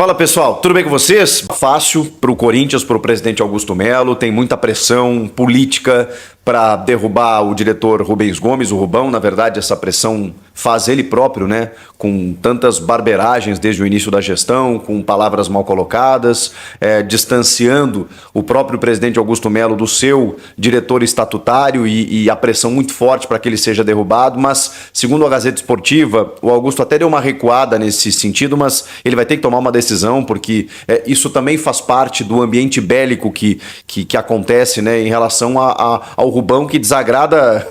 Fala pessoal, tudo bem com vocês? Fácil para o Corinthians, para o presidente Augusto Melo, tem muita pressão política para derrubar o diretor Rubens Gomes, o Rubão. Na verdade, essa pressão faz ele próprio, né? Com tantas barbeiragens desde o início da gestão, com palavras mal colocadas, distanciando o próprio presidente Augusto Melo do seu diretor estatutário e a pressão muito forte para que ele seja derrubado. Mas, segundo a Gazeta Esportiva, o Augusto até deu uma recuada nesse sentido, mas ele vai ter que tomar uma decisão, porque isso também faz parte do ambiente bélico que acontece, né, em relação ao Rubão, que desagrada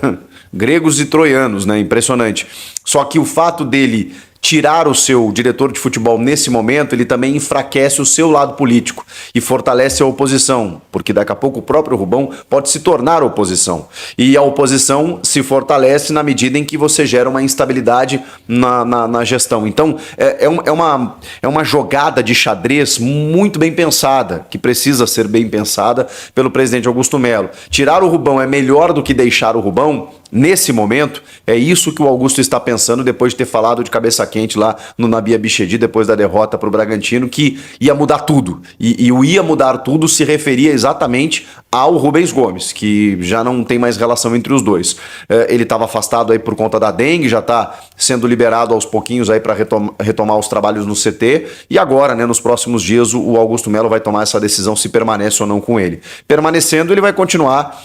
gregos e troianos, né? Impressionante. Só que o fato dele tirar o seu diretor de futebol nesse momento, ele também enfraquece o seu lado político e fortalece a oposição, porque daqui a pouco o próprio Rubão pode se tornar oposição. E a oposição se fortalece na medida em que você gera uma instabilidade na gestão. Então, é uma jogada de xadrez muito bem pensada, que precisa ser bem pensada pelo presidente Augusto Melo. Tirar o Rubão é melhor do que deixar o Rubão? Nesse momento, é isso que o Augusto está pensando depois de ter falado de cabeça quente lá no Nabi Abichedi, depois da derrota para o Bragantino, que ia mudar tudo. E o ia mudar tudo se referia exatamente ao Rubens Gomes, que já não tem mais relação entre os dois. Ele estava afastado aí por conta da dengue, já está sendo liberado aos pouquinhos aí para retomar os trabalhos no CT, e agora, né, nos próximos dias, o Augusto Melo vai tomar essa decisão se permanece ou não com ele. Permanecendo, ele vai continuar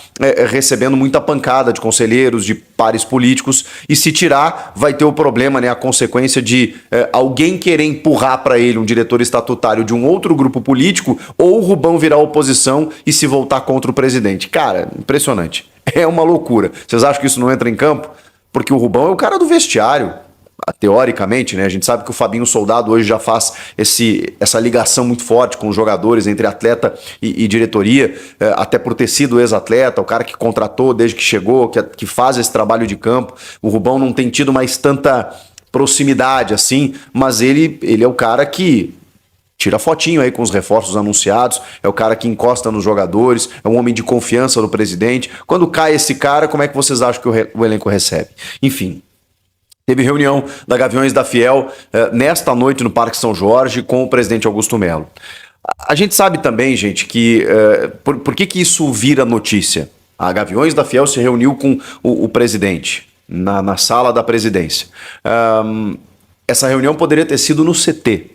recebendo muita pancada de conselheiros, de pares políticos, e se tirar, vai ter o problema, né, a consequência de alguém querer empurrar para ele um diretor estatutário de um outro grupo político, ou o Rubão virar oposição e se voltar contra o presidente. Cara, impressionante. É uma loucura. Vocês acham que isso não entra em campo? Porque o Rubão é o cara do vestiário, teoricamente, né? A gente sabe que o Fabinho Soldado hoje já faz essa ligação muito forte com os jogadores, entre atleta e diretoria, até por ter sido ex-atleta, o cara que contratou desde que chegou, que faz esse trabalho de campo. O Rubão não tem tido mais tanta proximidade assim, mas ele é o cara que tira fotinho aí com os reforços anunciados, é o cara que encosta nos jogadores, é um homem de confiança do presidente. Quando cai esse cara, como é que vocês acham que o elenco recebe? Enfim, teve reunião da Gaviões da Fiel nesta noite no Parque São Jorge com o presidente Augusto Melo. A gente sabe também, gente, que por que isso vira notícia? A Gaviões da Fiel se reuniu com o presidente na sala da presidência. Essa reunião poderia ter sido no CT,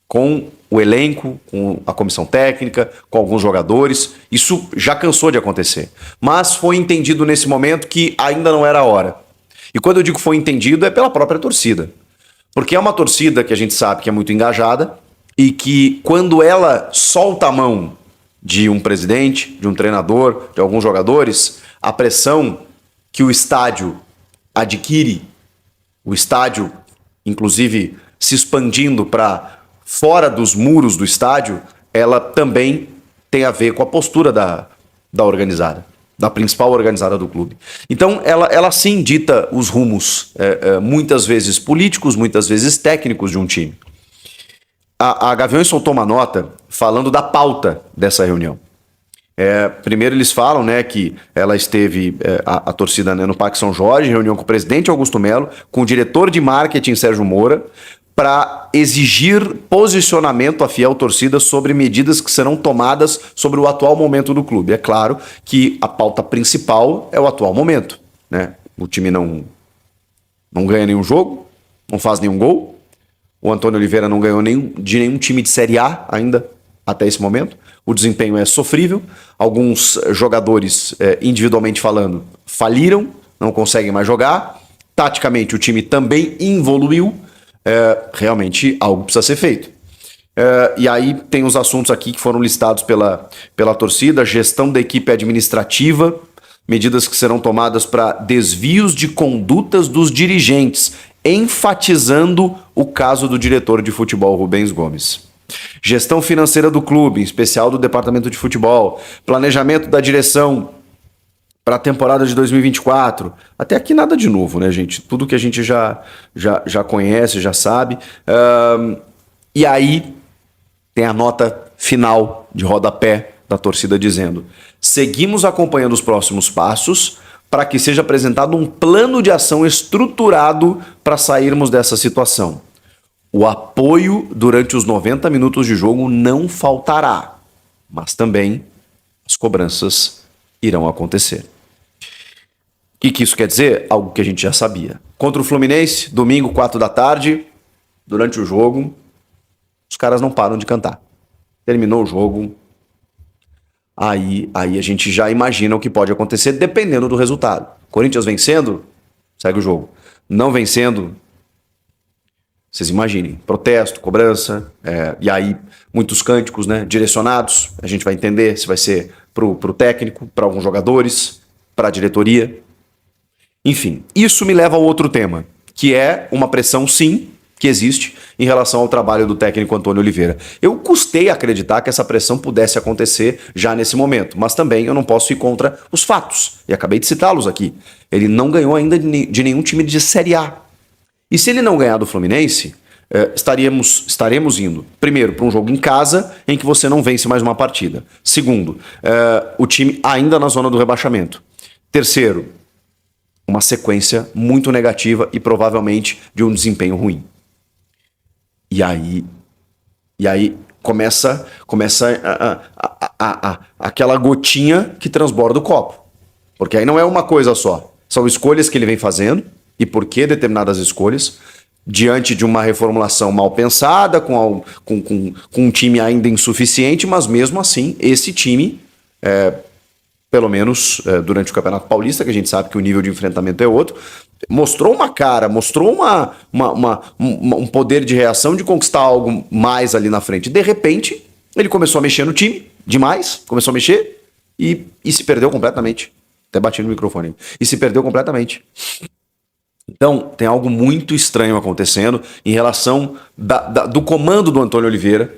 com o elenco, com a comissão técnica, com alguns jogadores. Isso já cansou de acontecer. Mas foi entendido nesse momento que ainda não era a hora. E quando eu digo foi entendido, é pela própria torcida. Porque é uma torcida que a gente sabe que é muito engajada e que quando ela solta a mão de um presidente, de um treinador, de alguns jogadores, a pressão que o estádio adquire, o estádio, inclusive, se expandindo para fora dos muros do estádio, ela também tem a ver com a postura da organizada, da principal organizada do clube. Então, ela sim dita os rumos, muitas vezes políticos, muitas vezes técnicos de um time. A Gaviões soltou uma nota falando da pauta dessa reunião. Primeiro eles falam, né, que ela esteve, a torcida, né, no Parque São Jorge, reunião com o presidente Augusto Melo, com o diretor de marketing Sérgio Moura, para exigir posicionamento à fiel torcida sobre medidas que serão tomadas sobre o atual momento do clube. É claro que a pauta principal é o atual momento, né? O time não ganha nenhum jogo, não faz nenhum gol. O Antônio Oliveira não ganhou de nenhum time de Série A ainda até esse momento. O desempenho é sofrível. Alguns jogadores, individualmente falando, faliram, não conseguem mais jogar. Taticamente, o time também involuiu. Realmente algo precisa ser feito. E aí tem os assuntos aqui que foram listados pela torcida: gestão da equipe administrativa, medidas que serão tomadas para desvios de condutas dos dirigentes, enfatizando o caso do diretor de futebol Rubens Gomes. Gestão financeira do clube, em especial do departamento de futebol, planejamento da direção para a temporada de 2024. Até aqui nada de novo, né, gente? Tudo que a gente já conhece, já sabe. E aí tem a nota final de rodapé da torcida dizendo: seguimos acompanhando os próximos passos para que seja apresentado um plano de ação estruturado para sairmos dessa situação. O apoio durante os 90 minutos de jogo não faltará, mas também as cobranças irão acontecer. O que isso quer dizer? Algo que a gente já sabia. Contra o Fluminense, domingo, 4 da tarde, durante o jogo, os caras não param de cantar. Terminou o jogo, aí a gente já imagina o que pode acontecer dependendo do resultado. Corinthians vencendo, segue o jogo. Não vencendo, vocês imaginem, protesto, cobrança, e aí muitos cânticos, né, direcionados. A gente vai entender se vai ser pro técnico, para alguns jogadores, para a diretoria. Enfim, isso me leva ao outro tema, que é uma pressão, sim, que existe em relação ao trabalho do técnico Antônio Oliveira. Eu custei acreditar que essa pressão pudesse acontecer já nesse momento, mas também eu não posso ir contra os fatos, e acabei de citá-los aqui. Ele não ganhou ainda de nenhum time de Série A. E se ele não ganhar do Fluminense, estaremos indo, primeiro, para um jogo em casa, em que você não vence mais uma partida. Segundo, o time ainda na zona do rebaixamento. Terceiro, uma sequência muito negativa e provavelmente de um desempenho ruim. E aí começa aquela gotinha que transborda o copo. Porque aí não é uma coisa só. São escolhas que ele vem fazendo e por que determinadas escolhas, diante de uma reformulação mal pensada, com um time ainda insuficiente, mas mesmo assim, esse time, pelo menos durante o Campeonato Paulista, que a gente sabe que o nível de enfrentamento é outro, mostrou uma cara, mostrou um poder de reação de conquistar algo mais ali na frente. De repente, ele começou a mexer no time, demais, começou a mexer e se perdeu completamente. Até bati no microfone. E se perdeu completamente. Então, tem algo muito estranho acontecendo em relação do comando do Antônio Oliveira,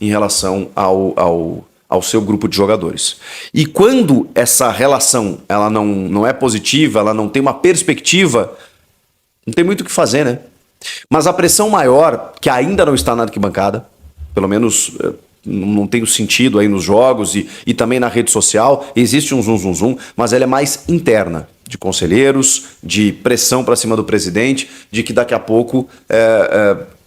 em relação ao seu grupo de jogadores. E quando essa relação ela não é positiva, ela não tem uma perspectiva, não tem muito o que fazer, né? Mas a pressão maior, que ainda não está na arquibancada, pelo menos não tem o sentido aí nos jogos e também na rede social, existe um zum, mas ela é mais interna, de conselheiros, de pressão para cima do presidente, de que daqui a pouco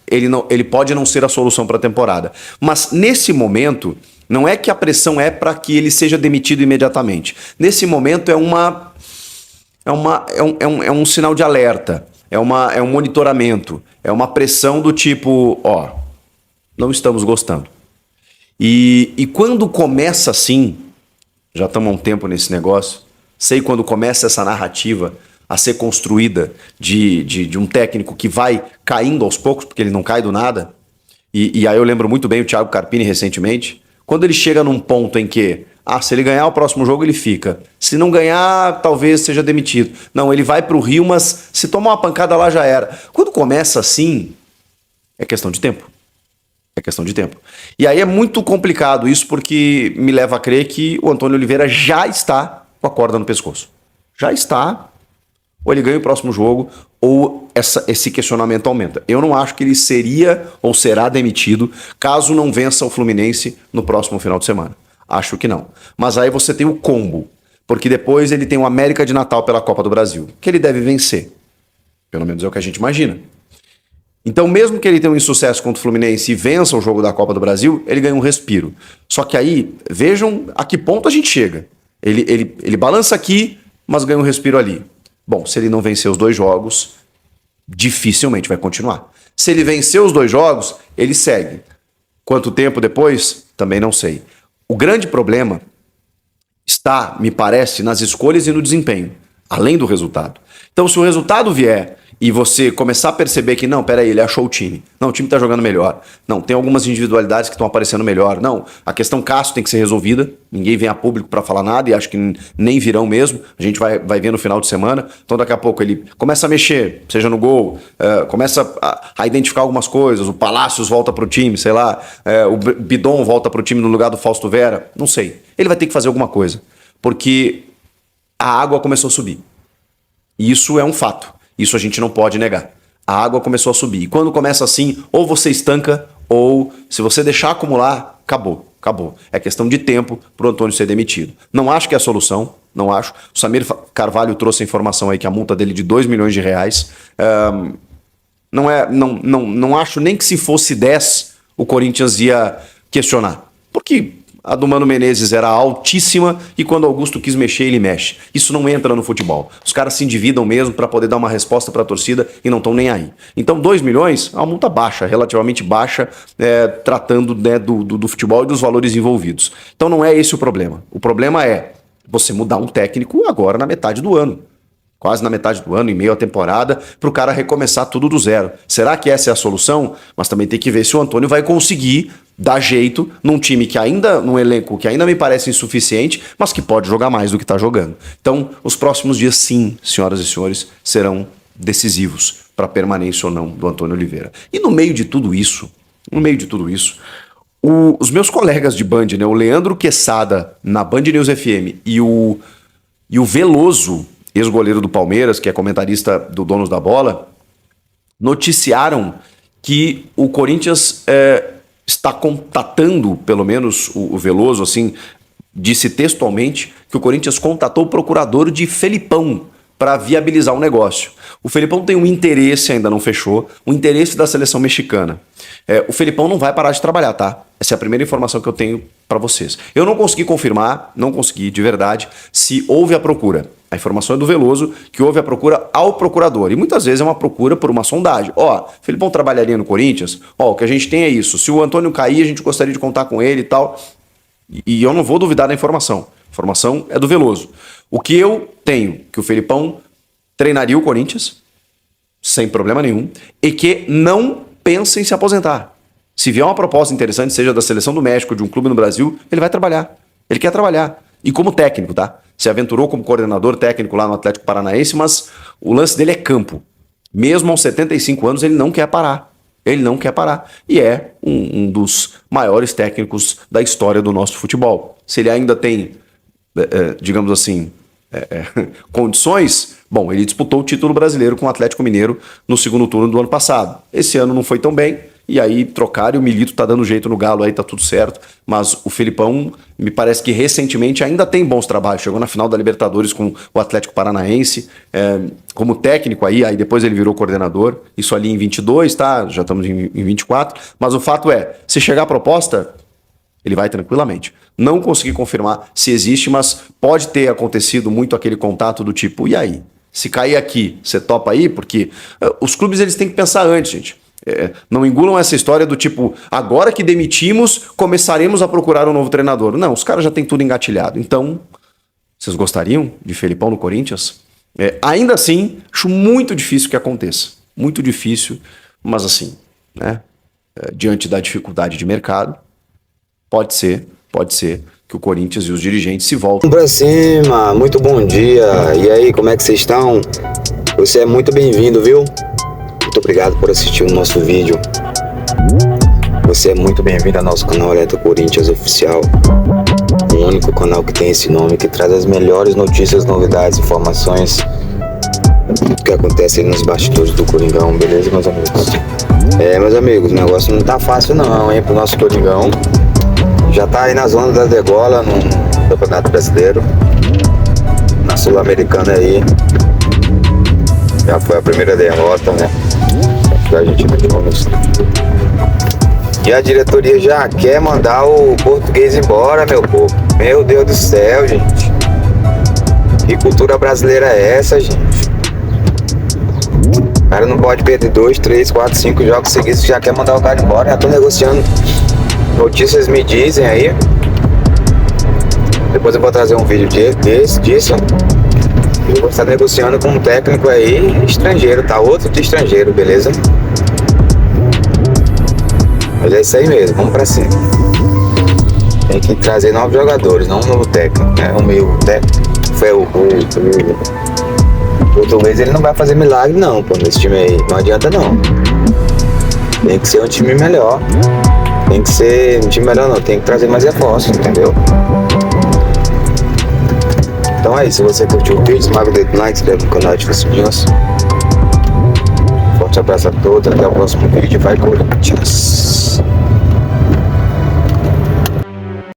ele pode não ser a solução para a temporada. Mas nesse momento, não é que a pressão é para que ele seja demitido imediatamente. Nesse momento é um sinal de alerta, é um monitoramento, é uma pressão do tipo, não estamos gostando. E quando começa assim, já estamos há um tempo nesse negócio, sei quando começa essa narrativa a ser construída de um técnico que vai caindo aos poucos, porque ele não cai do nada, e aí eu lembro muito bem o Thiago Carpini recentemente, quando ele chega num ponto em que, se ele ganhar o próximo jogo ele fica, se não ganhar talvez seja demitido. Não, ele vai pro Rio, mas se tomar uma pancada lá já era. Quando começa assim, é questão de tempo. É questão de tempo. E aí é muito complicado isso, porque me leva a crer que o Antônio Oliveira já está com a corda no pescoço. Já está. Ou ele ganha o próximo jogo, ou esse questionamento aumenta. Eu não acho que ele seria ou será demitido caso não vença o Fluminense no próximo final de semana. Acho que não. Mas aí você tem o combo, porque depois ele tem o América de Natal pela Copa do Brasil, que ele deve vencer. Pelo menos é o que a gente imagina. Então, mesmo que ele tenha um insucesso contra o Fluminense e vença o jogo da Copa do Brasil, ele ganha um respiro. Só que aí, vejam a que ponto a gente chega. Ele balança aqui, mas ganha um respiro ali. Bom, se ele não vencer os 2 jogos, dificilmente vai continuar. Se ele vencer os 2 jogos, ele segue. Quanto tempo depois? Também não sei. O grande problema está, me parece, nas escolhas e no desempenho, além do resultado. Então, se o resultado vier e você começar a perceber que, não, peraí, ele achou o time. Não, o time tá jogando melhor. Não, tem algumas individualidades que estão aparecendo melhor. Não, a questão Cássio tem que ser resolvida. Ninguém vem a público para falar nada e acho que nem virão mesmo. A gente vai ver no final de semana. Então daqui a pouco ele começa a mexer, seja no gol, começa a identificar algumas coisas. O Palácios volta pro time, sei lá. O Bidon volta pro time no lugar do Fausto Vera. Não sei. Ele vai ter que fazer alguma coisa. Porque a água começou a subir. E isso é um fato. Isso a gente não pode negar. A água começou a subir. E quando começa assim, ou você estanca, ou se você deixar acumular, acabou. É questão de tempo para o Antônio ser demitido. Não acho que é a solução, não acho. O Samir Carvalho trouxe a informação aí que a multa dele é de 2 milhões de reais. Não acho nem que se fosse 10 o Corinthians ia questionar. Porque a do Mano Menezes era altíssima e quando o Augusto quis mexer, ele mexe. Isso não entra no futebol. Os caras se endividam mesmo para poder dar uma resposta para a torcida e não estão nem aí. Então 2 milhões é uma multa baixa, relativamente baixa, tratando, né, do futebol e dos valores envolvidos. Então não é esse o problema. O problema é você mudar um técnico agora na metade do ano. Quase na metade do ano, em meio à temporada, para o cara recomeçar tudo do zero. Será que essa é a solução? Mas também tem que ver se o Antônio vai conseguir dar jeito num time que ainda, num elenco que ainda me parece insuficiente, mas que pode jogar mais do que está jogando. Então, os próximos dias, sim, senhoras e senhores, serão decisivos para a permanência ou não do Antônio Oliveira. E no meio de tudo isso, os meus colegas de Band, né, o Leandro Quesada na Band News FM e o Veloso, ex-goleiro do Palmeiras, que é comentarista do Donos da Bola, noticiaram que o Corinthians está contatando, pelo menos o Veloso, assim, disse textualmente, que o Corinthians contatou o procurador de Felipão para viabilizar o negócio. O Felipão tem um interesse, ainda não fechou, um interesse da seleção mexicana. O Felipão não vai parar de trabalhar, tá? Essa é a primeira informação que eu tenho para vocês. Eu não consegui confirmar, não consegui de verdade, se houve a procura. A informação é do Veloso, que houve a procura ao procurador. E muitas vezes é uma procura por uma sondagem. Felipão trabalharia no Corinthians? O que a gente tem é isso. Se o Antônio cair, a gente gostaria de contar com ele e tal. E eu não vou duvidar da informação. A informação é do Veloso. O que eu tenho, que o Felipão treinaria o Corinthians, sem problema nenhum, e que não pensa em se aposentar. Se vier uma proposta interessante, seja da Seleção do México, de um clube no Brasil, ele vai trabalhar. Ele quer trabalhar. E como técnico, tá? Se aventurou como coordenador técnico lá no Atlético Paranaense, mas o lance dele é campo. Mesmo aos 75 anos, ele não quer parar. Ele não quer parar. E é um dos maiores técnicos da história do nosso futebol. Se ele ainda tem, digamos assim, condições, bom, ele disputou o título brasileiro com o Atlético Mineiro no segundo turno do ano passado. Esse ano não foi tão bem, e aí trocaram e o Milito tá dando jeito no Galo, aí tá tudo certo, mas o Felipão me parece que recentemente ainda tem bons trabalhos, chegou na final da Libertadores com o Atlético Paranaense, como técnico aí depois ele virou coordenador, isso ali em 22, tá? Já estamos em 24, mas o fato é, se chegar a proposta, ele vai tranquilamente. Não consegui confirmar se existe, mas pode ter acontecido muito aquele contato do tipo, e aí? Se cair aqui, você topa aí? Porque os clubes eles têm que pensar antes, gente. Não engulam essa história do tipo, agora que demitimos, começaremos a procurar um novo treinador. Não, os caras já têm tudo engatilhado. Então, vocês gostariam de Felipão no Corinthians? Ainda assim, acho muito difícil que aconteça. Muito difícil, mas assim, né? Diante da dificuldade de mercado, pode ser que o Corinthians e os dirigentes se voltem. Vamos pra cima, muito bom dia. E aí, como é que vocês estão? Você é muito bem-vindo, viu? Muito obrigado por assistir o nosso vídeo. Você é muito bem-vindo ao nosso canal Alerta Corinthians Oficial. O único canal que tem esse nome, que traz as melhores notícias, novidades, informações do que acontece aí nos bastidores do Coringão, beleza, meus amigos? Meus amigos, o negócio não tá fácil não, hein, pro nosso Coringão. Já tá aí na zona da degola no Campeonato Brasileiro, na Sul-Americana aí. Já foi a primeira derrota, né? A gente e a diretoria já quer mandar o português embora, meu povo. Meu Deus do céu, gente. Que cultura brasileira é essa, gente? O cara não pode perder 2, 3, 4, 5 jogos seguidos, já quer mandar o cara embora. Já tô negociando. Notícias me dizem aí. Depois eu vou trazer um vídeo disso. Eu vou estar negociando com um técnico aí estrangeiro, tá? Outro de estrangeiro, beleza? Mas é isso aí mesmo, vamos pra cima. Tem que trazer novos jogadores, não um novo técnico, né? O meu técnico foi o português, ele não vai fazer milagre não, pô, nesse time aí. Não adianta não. Tem que ser um time melhor. Tem que ser um time melhor não, tem que trazer mais reforços, entendeu? Então é isso, se você curtiu o vídeo, esmaga o dedo no like, se inscreve no canal e ativa o sininho. Forte abraço a todos, até o próximo vídeo, vai Corinthians!